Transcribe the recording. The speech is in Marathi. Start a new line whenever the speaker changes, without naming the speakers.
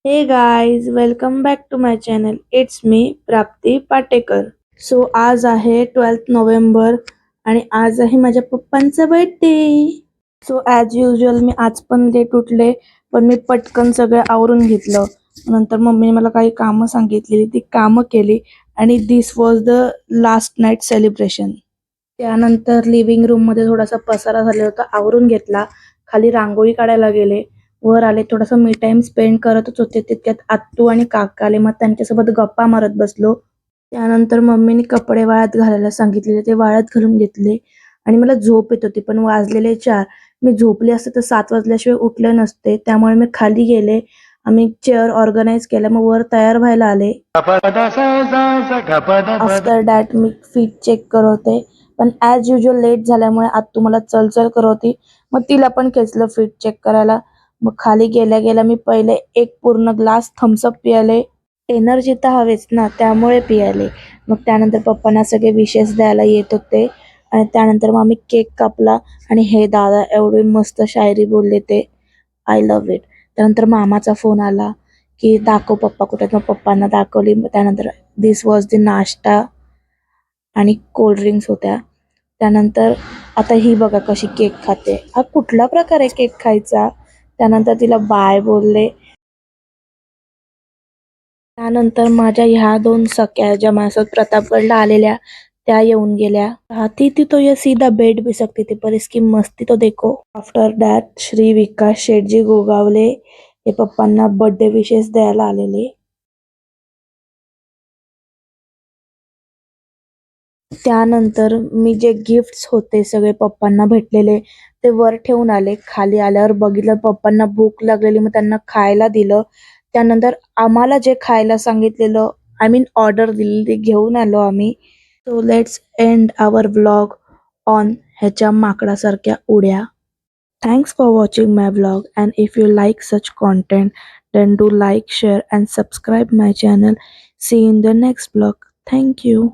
Hey guys, welcome back to my channel. It's me, Prapti Patekar. आज आहे 12th नोव्हेंबर आणि आज आहे माझ्या पप्पांचा बर्थडे. ॲज युजल मी आज पण लेट उठले, पण मी पटकन सगळं आवरून घेतलं. नंतर मम्मीने मला काही कामं सांगितलेली, ती कामं केली आणि this was the last night celebration. त्यानंतर लिव्हिंग रूममध्ये थोडासा पसारा झालेला होता, आवरून घेतला. खाली रांगोळी काढायला गेले. वर आले, थोडासा मी टाइम स्पेंड करतच होते. तितक्यात आत्तू आणि काका आले, मग त्यांच्यासोबत गप्पा मारत बसलो. त्यानंतर मम्मीने कपडे वाळत घालायला सांगितलेले, ते वाळत घालून घेतले आणि मला झोप येत होती, पण वाजलेले 4. मी झोपले असते तर 7 वाजल्याशिवाय उठले नसते. त्यामुळे मी खाली गेले. आम्ही चेअर ऑर्गनाइज केल्या, मग वर तयार व्हायला आले. आफ्टर दॅट मी फीट चेक करत होते, पण ॲज युजल लेट झाल्यामुळे आत्तू मला चल करत होती. मग तिला पण खेचलं फीट चेक करायला. मग खाली गेल्या गेल्या मी पहिले एक पूर्ण ग्लास थम्सअप पियाले. एनर्जी तर हवेच ना, त्यामुळे पियाले. मग त्यानंतर पप्पांना सगळे विशेस द्यायला येत होते आणि त्यानंतर मग आम्ही केक कापला आणि हे दादा एवढी मस्त शायरी बोलले, ते आय लव्ह इट. त्यानंतर मामाचा फोन आला की दाखव पप्पा कुठे आहेत. मग पप्पांना दाखवली. त्यानंतर दिस वॉज द नाश्ता आणि कोल्ड्रिंक्स होत्या. त्यानंतर आता ही बघा कशी केक खाते. हा कुठला प्रकार आहे केक खायचा. त्यानंतर तिला बाय बोलले. त्यानंतर माझ्या ह्या 2 सख्या ज्या माझ्यासोबत प्रतापगडला आलेल्या, त्या येऊन गेल्या. हाथी थी तो ये सीधा बेड भी सकती थी, पर इसकी मस्ती तो देखो. आफ्टर दॅट श्री विकास शेटजी गोगावले हे पप्पांना बर्थडे विशेस द्यायला आलेले. त्यानंतर मी जे गिफ्ट्स होते सगळे पप्पांना भेटलेले, ते वर ठेवून आले. खाली आल्यावर बघितलं पप्पांना भूक लागलेली, मग त्यांना खायला दिलं. त्यानंतर आम्हाला जे खायला सांगितलेलं, आय मीन ऑर्डर दिलेली, ते घेऊन आलो आम्ही. Let's end our vlog on ह्याच्या माकडासारख्या उड्या. Thanks for watching my vlog, and if you like such content, then do like, share and subscribe my channel. See you in the next vlog. Thank you.